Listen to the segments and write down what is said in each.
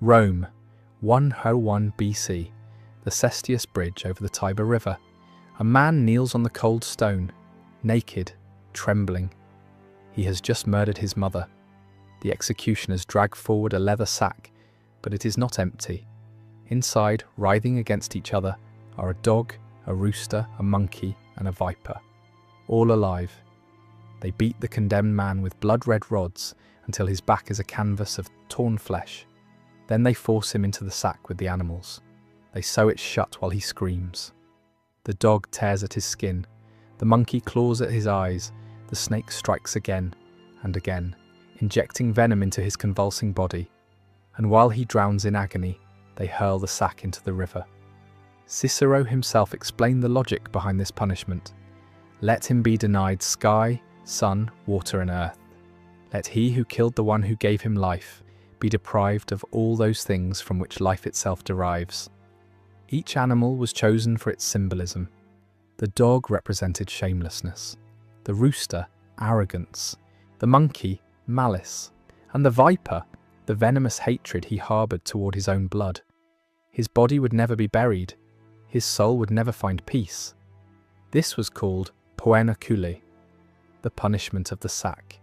Rome, 101 BC, the Cestius Bridge over the Tiber River. A man kneels on the cold stone, naked, trembling. He has just murdered his mother. The executioners drag forward a leather sack, but it is not empty. Inside, writhing against each other, are a dog, a rooster, a monkey, and a viper, all alive. They beat the condemned man with blood-red rods until his back is a canvas of torn flesh. Then they force him into the sack with the animals. They sew it shut while he screams. The dog tears at his skin, the monkey claws at his eyes, the snake strikes again and again, injecting venom into his convulsing body, and while he drowns in agony, they hurl the sack into the river. Cicero himself explained the logic behind this punishment. Let him be denied sky, sun, water, and earth. Let he who killed the one who gave him life be deprived of all those things from which life itself derives. Each animal was chosen for its symbolism. The dog represented shamelessness, the rooster, arrogance, the monkey, malice, and the viper, the venomous hatred he harboured toward his own blood. His body would never be buried. His soul would never find peace. This was called poena culae, the punishment of the sack.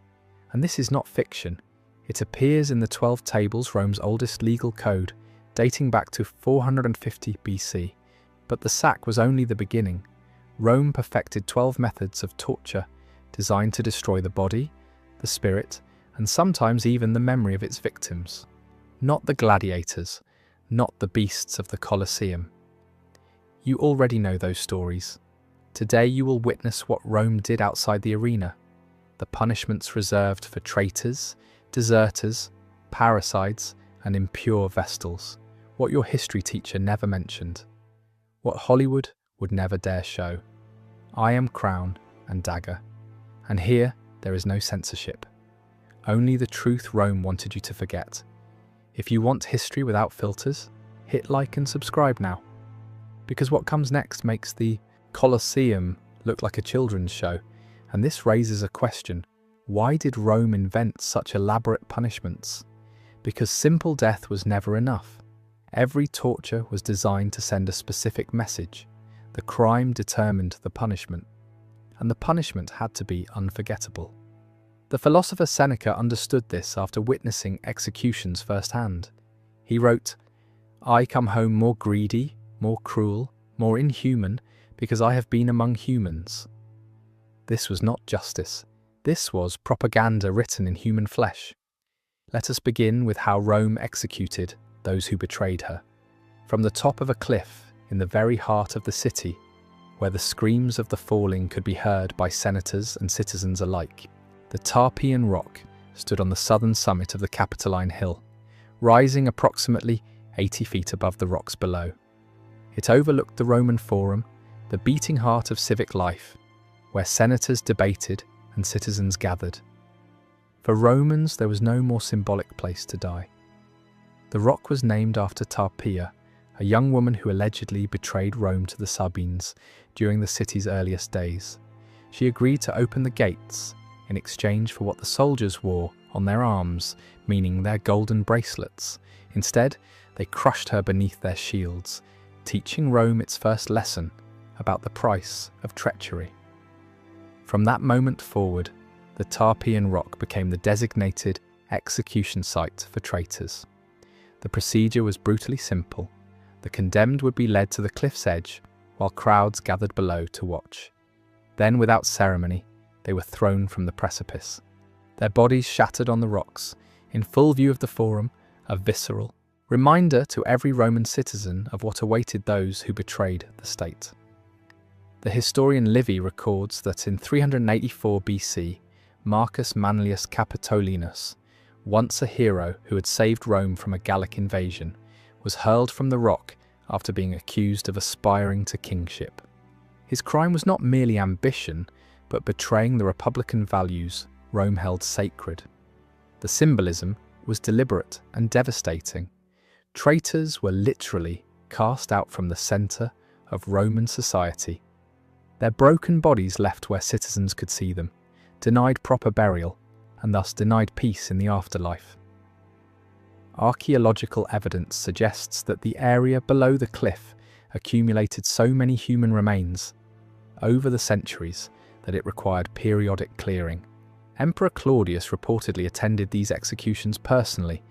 And this is not fiction. It appears in the 12 Tables, Rome's oldest legal code, dating back to 450 BC. But the sack was only the beginning. Rome perfected 12 methods of torture designed to destroy the body, the spirit, and sometimes even the memory of its victims. Not the gladiators, not the beasts of the Colosseum. You already know those stories. Today you will witness what Rome did outside the arena. The punishments reserved for traitors, deserters, parricides, and impure vestals. What your history teacher never mentioned. What Hollywood would never dare show. I am crown and dagger. And here there is no censorship. Only the truth Rome wanted you to forget. If you want history without filters, hit like and subscribe now. Because what comes next makes the Colosseum look like a children's show, and this raises a question. Why did Rome invent such elaborate punishments? Because simple death was never enough. Every torture was designed to send a specific message. The crime determined the punishment, and the punishment had to be unforgettable. The philosopher Seneca understood this after witnessing executions firsthand. He wrote, "I come home more greedy, more cruel, more inhuman, because I have been among humans." This was not justice. This was propaganda written in human flesh. Let us begin with how Rome executed those who betrayed her. From the top of a cliff in the very heart of the city, where the screams of the falling could be heard by senators and citizens alike, the Tarpeian Rock stood on the southern summit of the Capitoline Hill, rising approximately 80 feet above the rocks below. It overlooked the Roman Forum, the beating heart of civic life, where senators debated and citizens gathered. For Romans, there was no more symbolic place to die. The rock was named after Tarpeia, a young woman who allegedly betrayed Rome to the Sabines during the city's earliest days. She agreed to open the gates in exchange for what the soldiers wore on their arms, meaning their golden bracelets. Instead, they crushed her beneath their shields, teaching Rome its first lesson about the price of treachery. From that moment forward, the Tarpeian Rock became the designated execution site for traitors. The procedure was brutally simple. The condemned would be led to the cliff's edge, while crowds gathered below to watch. Then, without ceremony, they were thrown from the precipice. Their bodies shattered on the rocks, in full view of the Forum, a visceral reminder to every Roman citizen of what awaited those who betrayed the state. The historian Livy records that in 384 BC, Marcus Manlius Capitolinus, once a hero who had saved Rome from a Gallic invasion, was hurled from the rock after being accused of aspiring to kingship. His crime was not merely ambition, but betraying the republican values Rome held sacred. The symbolism was deliberate and devastating. Traitors were literally cast out from the centre of Roman society. Their broken bodies left where citizens could see them, denied proper burial, and thus denied peace in the afterlife. Archaeological evidence suggests that the area below the cliff accumulated so many human remains over the centuries that it required periodic clearing. Emperor Claudius reportedly attended these executions personally,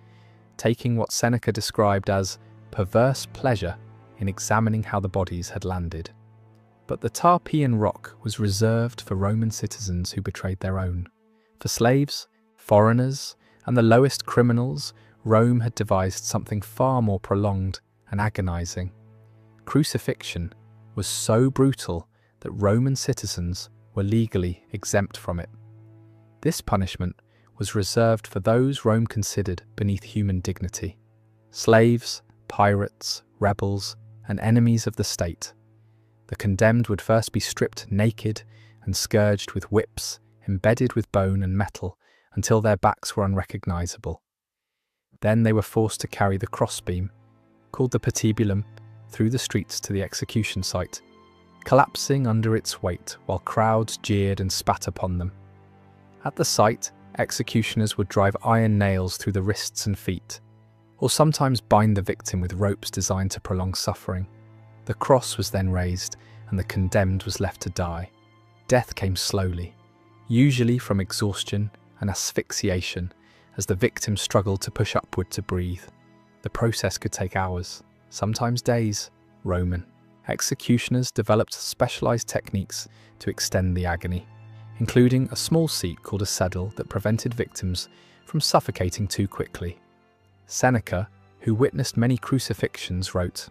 taking what Seneca described as perverse pleasure in examining how the bodies had landed. But the Tarpeian Rock was reserved for Roman citizens who betrayed their own. For slaves, foreigners, and the lowest criminals, Rome had devised something far more prolonged and agonizing. Crucifixion was so brutal that Roman citizens were legally exempt from it. This punishment was reserved for those Rome considered beneath human dignity: slaves, pirates, rebels, and enemies of the state. The condemned would first be stripped naked and scourged with whips embedded with bone and metal until their backs were unrecognizable. Then they were forced to carry the crossbeam, called the patibulum, through the streets to the execution site, collapsing under its weight while crowds jeered and spat upon them. At the site, executioners would drive iron nails through the wrists and feet, or sometimes bind the victim with ropes designed to prolong suffering. The cross was then raised, and the condemned was left to die. Death came slowly, usually from exhaustion and asphyxiation, as the victim struggled to push upward to breathe. The process could take hours, sometimes days. Roman executioners developed specialized techniques to extend the agony, including a small seat called a saddle that prevented victims from suffocating too quickly. Seneca, who witnessed many crucifixions, wrote,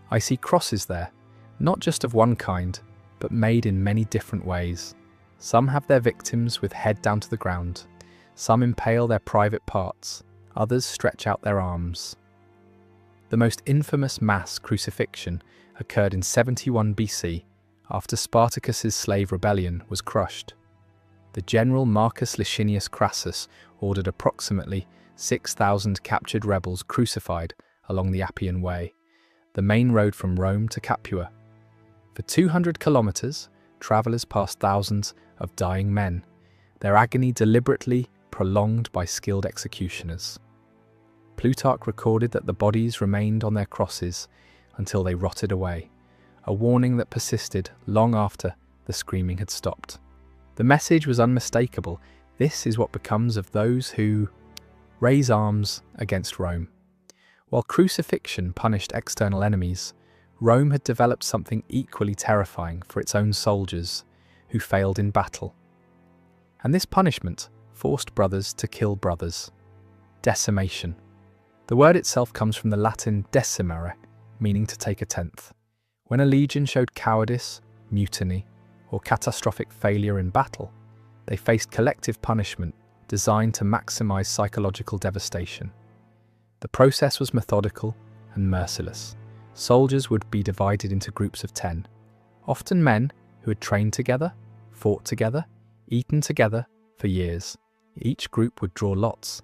"I see crosses there, not just of one kind, but made in many different ways. Some have their victims with head down to the ground, some impale their private parts, others stretch out their arms." The most infamous mass crucifixion occurred in 71 BC, after Spartacus's slave rebellion was crushed. The general Marcus Licinius Crassus ordered approximately 6,000 captured rebels crucified along the Appian Way, the main road from Rome to Capua. For 200 kilometers, travelers passed thousands of dying men, their agony deliberately prolonged by skilled executioners. Plutarch recorded that the bodies remained on their crosses until they rotted away, a warning that persisted long after the screaming had stopped. The message was unmistakable. This is what becomes of those who raise arms against Rome. While crucifixion punished external enemies, Rome had developed something equally terrifying for its own soldiers who failed in battle. And this punishment forced brothers to kill brothers. Decimation. The word itself comes from the Latin decimare, meaning to take a tenth. When a legion showed cowardice, mutiny, or catastrophic failure in battle, they faced collective punishment designed to maximize psychological devastation. The process was methodical and merciless. Soldiers would be divided into groups of 10, often men who had trained together, fought together, eaten together for years. Each group would draw lots,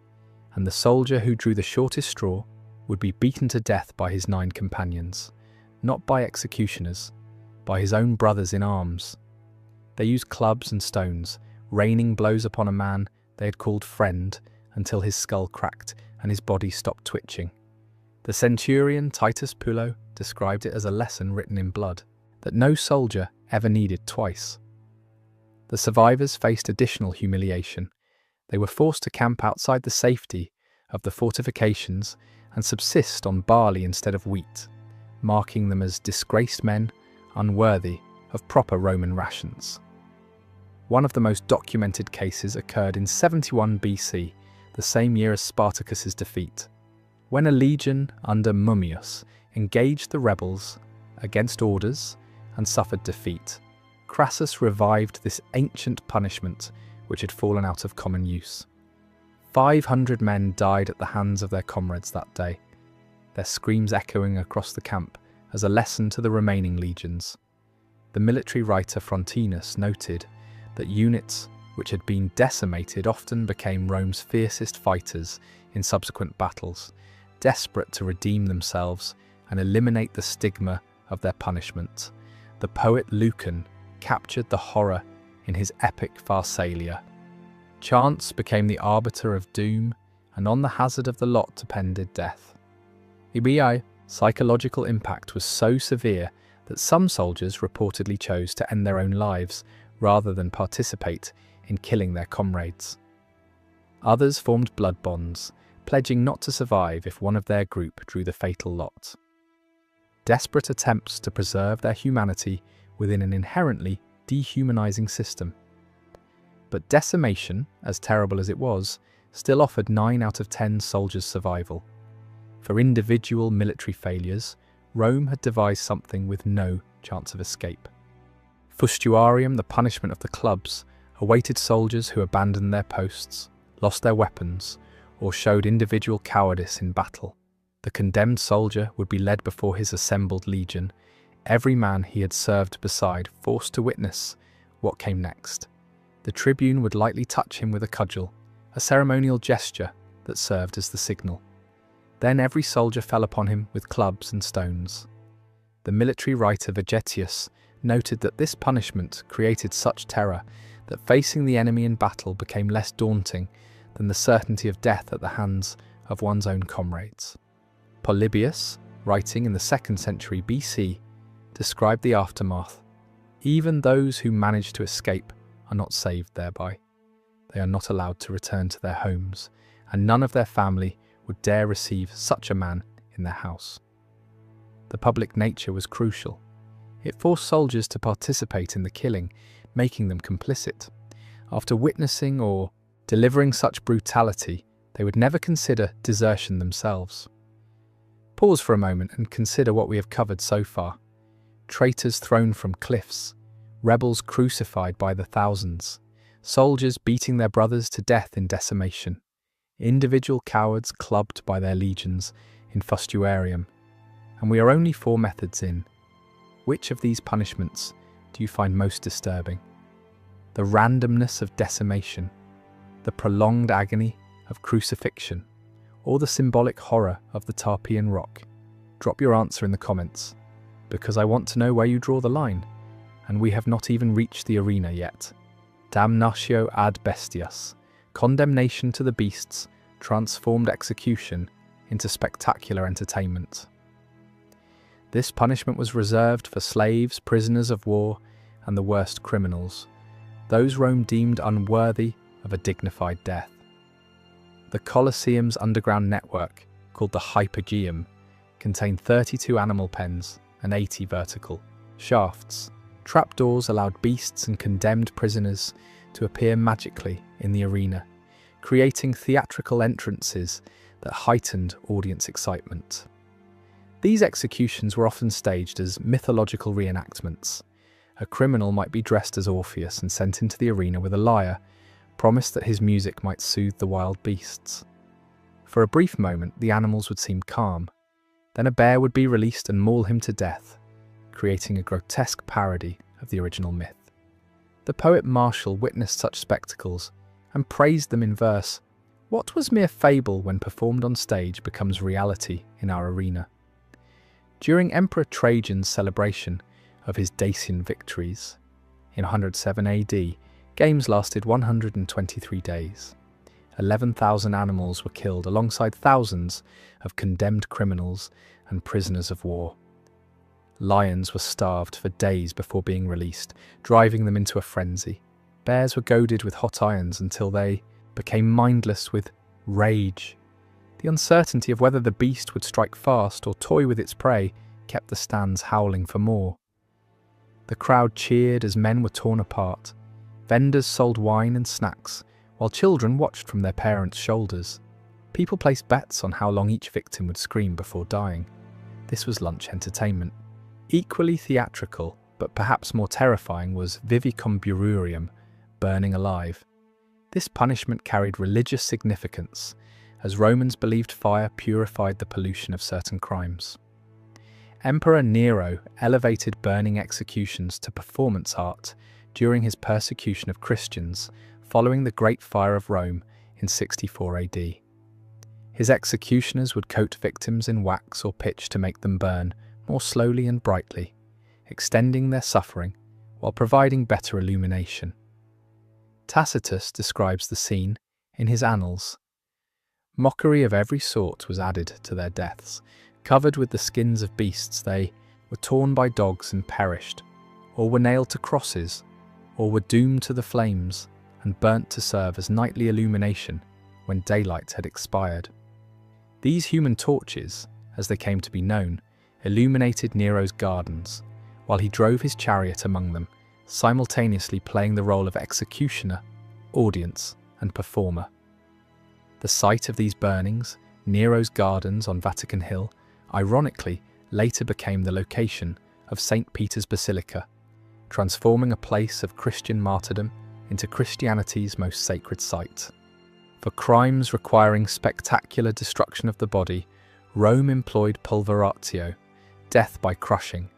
and the soldier who drew the shortest straw would be beaten to death by his 9 companions, not by executioners, by his own brothers in arms. They used clubs and stones, raining blows upon a man they had called friend until his skull cracked and his body stopped twitching. The centurion Titus Pullo described it as a lesson written in blood that no soldier ever needed twice. The survivors faced additional humiliation. They were forced to camp outside the safety of the fortifications and subsist on barley instead of wheat, marking them as disgraced men unworthy of proper Roman rations. One of the most documented cases occurred in 71 BC, the same year as Spartacus's defeat, when a legion under Mummius engaged the rebels against orders and suffered defeat. Crassus revived this ancient punishment which had fallen out of common use. 500 men died at the hands of their comrades that day, their screams echoing across the camp as a lesson to the remaining legions. The military writer Frontinus noted that units which had been decimated often became Rome's fiercest fighters in subsequent battles, desperate to redeem themselves and eliminate the stigma of their punishment. The poet Lucan captured the horror in his epic Pharsalia. Chance became the arbiter of doom, and on the hazard of the lot depended death. The psychological impact was so severe that some soldiers reportedly chose to end their own lives rather than participate in killing their comrades. Others formed blood bonds, pledging not to survive if one of their group drew the fatal lot. Desperate attempts to preserve their humanity within an inherently dehumanizing system. But decimation, as terrible as it was, still offered 9 out of 10 soldiers' survival. For individual military failures, Rome had devised something with no chance of escape. Fustuarium, the punishment of the clubs, awaited soldiers who abandoned their posts, lost their weapons, or showed individual cowardice in battle. The condemned soldier would be led before his assembled legion, every man he had served beside forced to witness what came next. The tribune would lightly touch him with a cudgel, a ceremonial gesture that served as the signal. Then every soldier fell upon him with clubs and stones. The military writer Vegetius noted that this punishment created such terror that facing the enemy in battle became less daunting than the certainty of death at the hands of one's own comrades. Polybius, writing in the 2nd century BC, described the aftermath. Even those who manage to escape are not saved thereby. They are not allowed to return to their homes, and none of their family would dare receive such a man in their house. The public nature was crucial. It forced soldiers to participate in the killing, making them complicit. After witnessing or delivering such brutality, they would never consider desertion themselves. Pause for a moment and consider what we have covered so far. Traitors thrown from cliffs, rebels crucified by the thousands, soldiers beating their brothers to death in decimation, individual cowards clubbed by their legions in fustuarium. And we are only 4 methods in. Which of these punishments do you find most disturbing? The randomness of decimation, the prolonged agony of crucifixion, or the symbolic horror of the Tarpeian Rock? Drop your answer in the comments, because I want to know where you draw the line, and we have not even reached the arena yet. Damnatio ad bestias, condemnation to the beasts, transformed execution into spectacular entertainment. This punishment was reserved for slaves, prisoners of war, and the worst criminals, those Rome deemed unworthy of a dignified death. The Colosseum's underground network, called the Hypogeum, contained 32 animal pens and 80 vertical shafts. Trapdoors allowed beasts and condemned prisoners to appear magically in the arena, creating theatrical entrances that heightened audience excitement. These executions were often staged as mythological reenactments. A criminal might be dressed as Orpheus and sent into the arena with a lyre, promised that his music might soothe the wild beasts. For a brief moment, the animals would seem calm. Then a bear would be released and maul him to death, creating a grotesque parody of the original myth. The poet Martial witnessed such spectacles and praised them in verse. What was mere fable when performed on stage becomes reality in our arena. During Emperor Trajan's celebration of his Dacian victories in 107 AD, games lasted 123 days. 11,000 animals were killed alongside thousands of condemned criminals and prisoners of war. Lions were starved for days before being released, driving them into a frenzy. Bears were goaded with hot irons until they became mindless with rage. The uncertainty of whether the beast would strike fast or toy with its prey kept the stands howling for more. The crowd cheered as men were torn apart. Vendors sold wine and snacks, while children watched from their parents' shoulders. People placed bets on how long each victim would scream before dying. This was lunch entertainment. Equally theatrical, but perhaps more terrifying, was vivicumbururium, burning alive. This punishment carried religious significance, as Romans believed fire purified the pollution of certain crimes. Emperor Nero elevated burning executions to performance art during his persecution of Christians following the Great Fire of Rome in 64 AD. His executioners would coat victims in wax or pitch to make them burn more slowly and brightly, extending their suffering while providing better illumination. Tacitus describes the scene in his Annals. Mockery of every sort was added to their deaths. Covered with the skins of beasts, they were torn by dogs and perished, or were nailed to crosses, or were doomed to the flames and burnt to serve as nightly illumination when daylight had expired. These human torches, as they came to be known, illuminated Nero's gardens, while he drove his chariot among them, simultaneously playing the role of executioner, audience, and performer. The site of these burnings, Nero's gardens on Vatican Hill, ironically later became the location of St. Peter's Basilica, transforming a place of Christian martyrdom into Christianity's most sacred site. For crimes requiring spectacular destruction of the body, Rome employed pulveratio, death by crushing.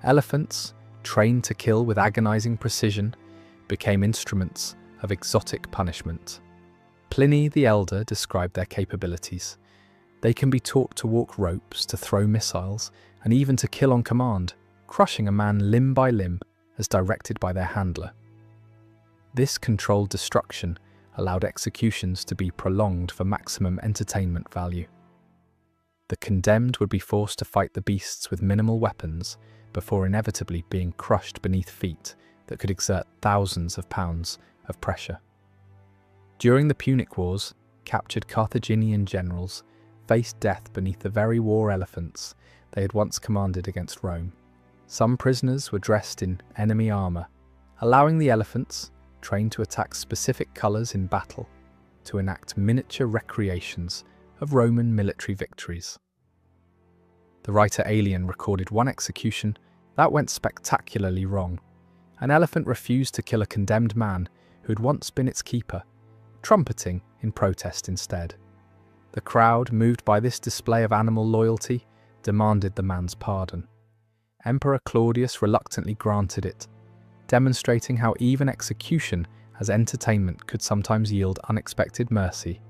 Elephants, trained to kill with agonizing precision, became instruments of exotic punishment. Pliny the Elder described their capabilities. They can be taught to walk ropes, to throw missiles, and even to kill on command, crushing a man limb by limb as directed by their handler. This controlled destruction allowed executions to be prolonged for maximum entertainment value. The condemned would be forced to fight the beasts with minimal weapons before inevitably being crushed beneath feet that could exert thousands of pounds of pressure. During the Punic Wars, captured Carthaginian generals faced death beneath the very war elephants they had once commanded against Rome. Some prisoners were dressed in enemy armour, allowing the elephants, trained to attack specific colours in battle, to enact miniature recreations of Roman military victories. The writer Aelian recorded one execution that went spectacularly wrong. An elephant refused to kill a condemned man who had once been its keeper, trumpeting in protest instead. The crowd, moved by this display of animal loyalty, demanded the man's pardon. Emperor Claudius reluctantly granted it, demonstrating how even execution as entertainment could sometimes yield unexpected mercy.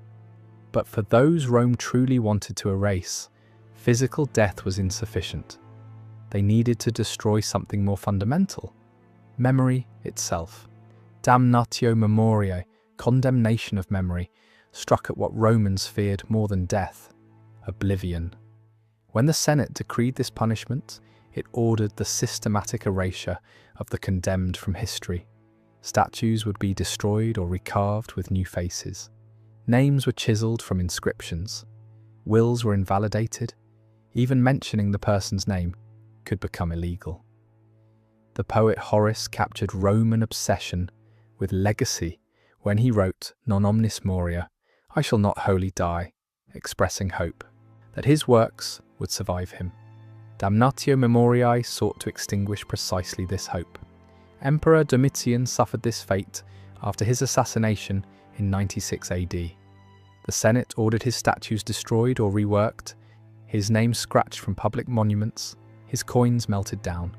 But for those Rome truly wanted to erase, physical death was insufficient. They needed to destroy something more fundamental: memory itself. Damnatio memoriae, condemnation of memory, struck at what Romans feared more than death: oblivion. When the Senate decreed this punishment, it ordered the systematic erasure of the condemned from history. Statues would be destroyed or recarved with new faces. Names were chiselled from inscriptions. Wills were invalidated. Even mentioning the person's name could become illegal. The poet Horace captured Roman obsession with legacy when he wrote "Non omnis moria," "I shall not wholly die," expressing hope that his works would survive him. Damnatio memoriae sought to extinguish precisely this hope. Emperor Domitian suffered this fate after his assassination in 96 AD. The Senate ordered his statues destroyed or reworked, his name scratched from public monuments, his coins melted down.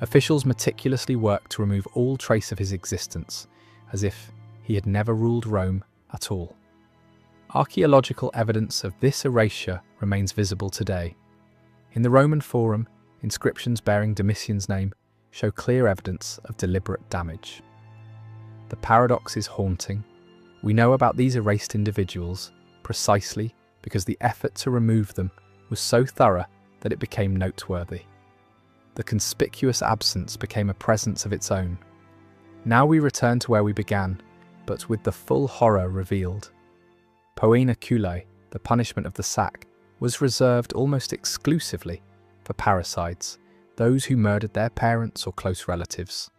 Officials meticulously worked to remove all trace of his existence, as if he had never ruled Rome at all. Archaeological evidence of this erasure remains visible today. In the Roman Forum, inscriptions bearing Domitian's name show clear evidence of deliberate damage. The paradox is haunting. We know about these erased individuals precisely because the effort to remove them was so thorough that it became noteworthy. The conspicuous absence became a presence of its own. Now we return to where we began, but with the full horror revealed. Poena culae, the punishment of the sack, was reserved almost exclusively for parricides, those who murdered their parents or close relatives.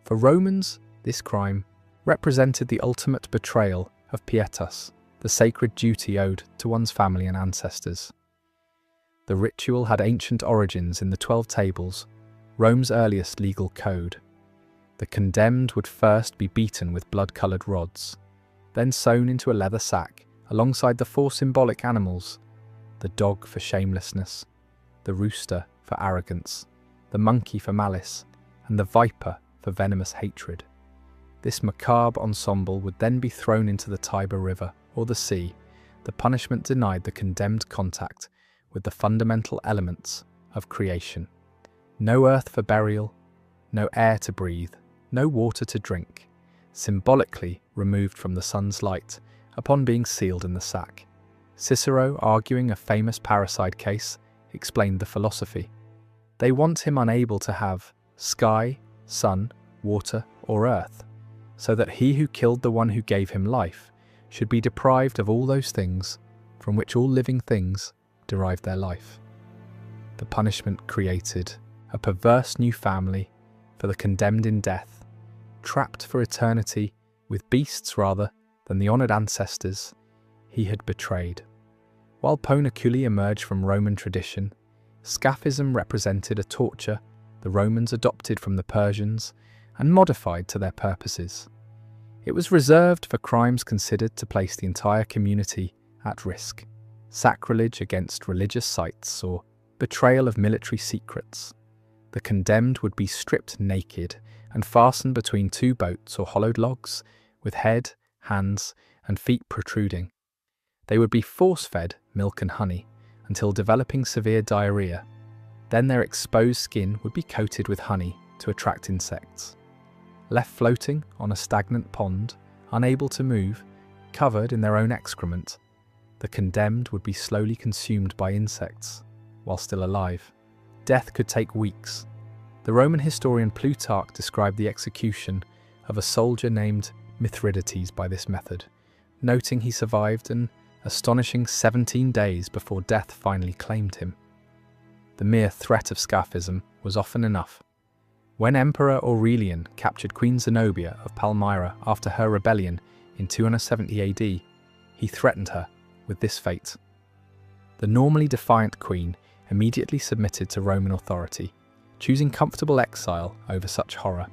For Romans, this crime represented the ultimate betrayal of pietas, the sacred duty owed to one's family and ancestors. The ritual had ancient origins in the 12 Tables, Rome's earliest legal code. The condemned would first be beaten with blood-coloured rods, then sewn into a leather sack alongside the 4 symbolic animals: the dog for shamelessness, the rooster for arrogance, the monkey for malice, and the viper for venomous hatred. This macabre ensemble would then be thrown into the Tiber River or the sea. The punishment denied the condemned contact with the fundamental elements of creation. No earth for burial, no air to breathe, no water to drink, symbolically removed from the sun's light upon being sealed in the sack. Cicero, arguing a famous parricide case, explained the philosophy. They want him unable to have sky, sun, water, or earth, so that he who killed the one who gave him life should be deprived of all those things from which all living things derive their life. The punishment created a perverse new family for the condemned in death, trapped for eternity with beasts rather than the honoured ancestors he had betrayed. While ponaculi emerged from Roman tradition, scaphism represented a torture the Romans adopted from the Persians and modified to their purposes. It was reserved for crimes considered to place the entire community at risk: sacrilege against religious sites or betrayal of military secrets. The condemned would be stripped naked and fastened between two boats or hollowed logs, with head, hands, and feet protruding. They would be force-fed milk and honey until developing severe diarrhea. Then their exposed skin would be coated with honey to attract insects. Left floating on a stagnant pond, unable to move, covered in their own excrement, the condemned would be slowly consumed by insects while still alive. Death could take weeks. The Roman historian Plutarch described the execution of a soldier named Mithridates by this method, noting he survived an astonishing 17 days before death finally claimed him. The mere threat of scaphism was often enough. When Emperor Aurelian captured Queen Zenobia of Palmyra after her rebellion in 270 AD, he threatened her with this fate. The normally defiant queen immediately submitted to Roman authority, choosing comfortable exile over such horror.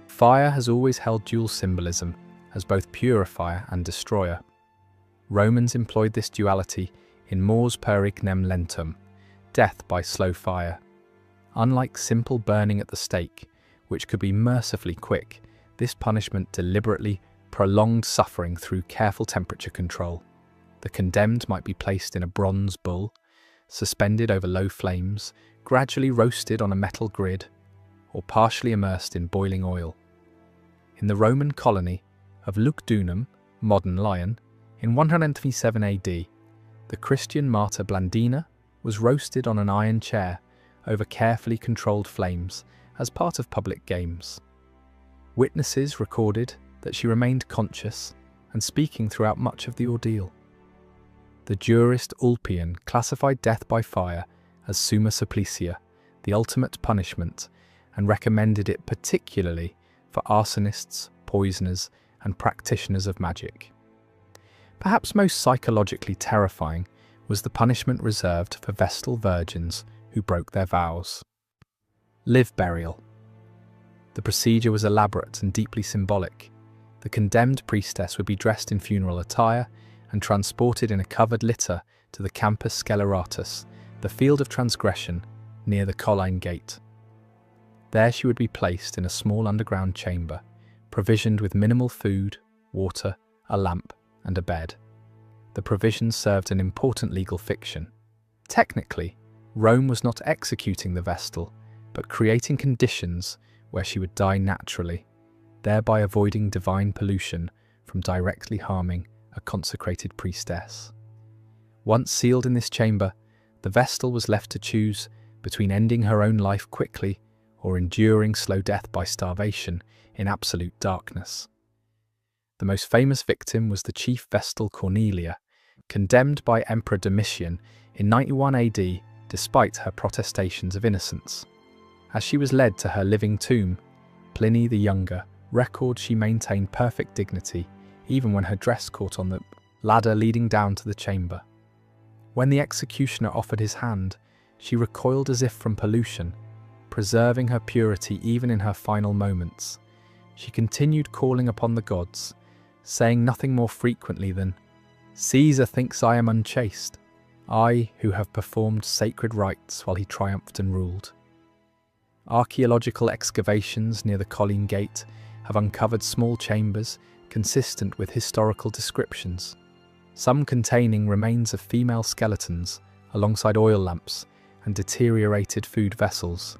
Fire has always held dual symbolism as both purifier and destroyer. Romans employed this duality in mors per ignem lentum, death by slow fire. Unlike simple burning at the stake, which could be mercifully quick, this punishment deliberately prolonged suffering through careful temperature control. The condemned might be placed in a bronze bull, suspended over low flames, gradually roasted on a metal grid, or partially immersed in boiling oil. In the Roman colony of Lugdunum, modern Lyon, in 127 AD, the Christian martyr Blandina was roasted on an iron chair over carefully controlled flames as part of public games. Witnesses recorded that she remained conscious and speaking throughout much of the ordeal. The jurist Ulpian classified death by fire as summa supplicia, the ultimate punishment, and recommended it particularly for arsonists, poisoners, and practitioners of magic. Perhaps most psychologically terrifying was the punishment reserved for Vestal virgins who broke their vows. Live burial. The procedure was elaborate and deeply symbolic. The condemned priestess would be dressed in funeral attire and transported in a covered litter to the Campus Sceleratus, the field of transgression, near the Colline Gate. There she would be placed in a small underground chamber, provisioned with minimal food, water, a lamp, and a bed. The provisions served an important legal fiction. Technically, Rome was not executing the Vestal, but creating conditions where she would die naturally, thereby avoiding divine pollution from directly harming a consecrated priestess. Once sealed in this chamber, the Vestal was left to choose between ending her own life quickly or enduring slow death by starvation in absolute darkness. The most famous victim was the chief Vestal Cornelia, condemned by Emperor Domitian in 91 AD despite her protestations of innocence. As she was led to her living tomb, Pliny the Younger records she maintained perfect dignity even when her dress caught on the ladder leading down to the chamber. When the executioner offered his hand, she recoiled as if from pollution, preserving her purity even in her final moments. She continued calling upon the gods, saying nothing more frequently than, "Caesar thinks I am unchaste, I who have performed sacred rites while he triumphed and ruled." Archaeological excavations near the Colline Gate have uncovered small chambers consistent with historical descriptions, some containing remains of female skeletons alongside oil lamps and deteriorated food vessels.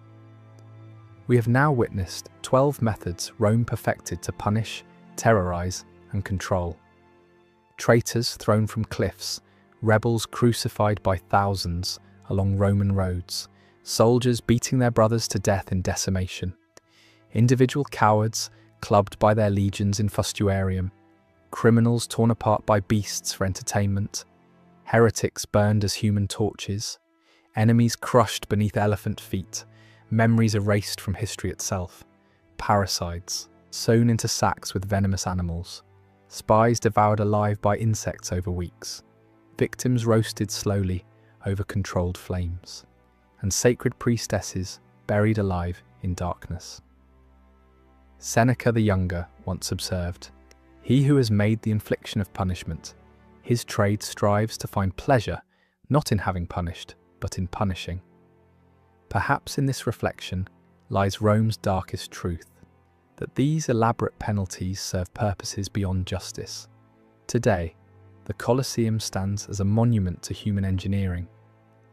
We have now witnessed 12 methods Rome perfected to punish, terrorize, and control. Traitors thrown from cliffs, rebels crucified by thousands along Roman roads, soldiers beating their brothers to death in decimation, individual cowards clubbed by their legions in fustuarium, criminals torn apart by beasts for entertainment, heretics burned as human torches, enemies crushed beneath elephant feet, memories erased from history itself, parasites sewn into sacks with venomous animals, spies devoured alive by insects over weeks, victims roasted slowly over controlled flames, and sacred priestesses buried alive in darkness. Seneca the Younger once observed, "He who has made the infliction of punishment, his trade strives to find pleasure not in having punished, but in punishing." Perhaps in this reflection lies Rome's darkest truth, that these elaborate penalties serve purposes beyond justice. Today, the Colosseum stands as a monument to human engineering.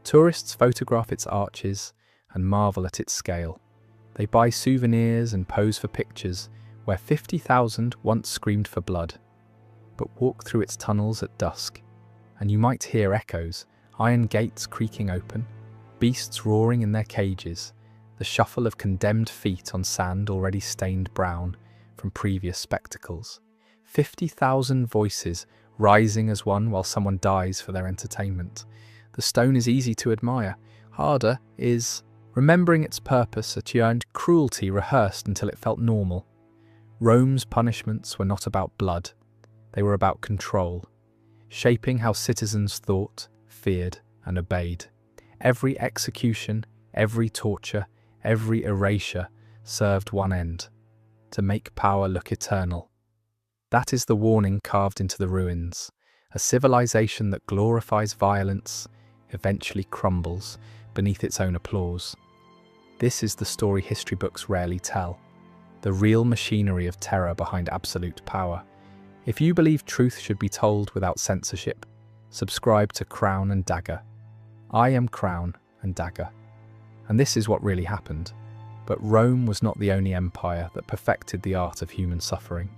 Tourists photograph its arches and marvel at its scale. They buy souvenirs and pose for pictures where 50,000 once screamed for blood. But walk through its tunnels at dusk, and you might hear echoes, iron gates creaking open, beasts roaring in their cages, the shuffle of condemned feet on sand already stained brown from previous spectacles. 50,000 voices rising as one while someone dies for their entertainment. The stone is easy to admire. Harder is remembering its purpose. A yearned cruelty rehearsed until it felt normal. Rome's punishments were not about blood. They were about control, shaping how citizens thought, feared, and obeyed. Every execution, every torture, every erasure served one end: to make power look eternal. That is the warning carved into the ruins. A civilization that glorifies violence eventually crumbles beneath its own applause. This is the story history books rarely tell, the real machinery of terror behind absolute power. If you believe truth should be told without censorship, subscribe to Crown and Dagger. I am Crown and Dagger. And this is what really happened. But Rome was not the only empire that perfected the art of human suffering.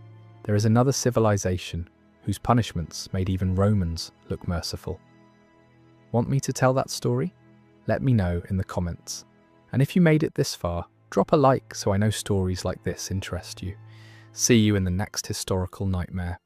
There is another civilization whose punishments made even Romans look merciful. Want me to tell that story? Let me know in the comments. And if you made it this far, drop a like so I know stories like this interest you. See you in the next historical nightmare.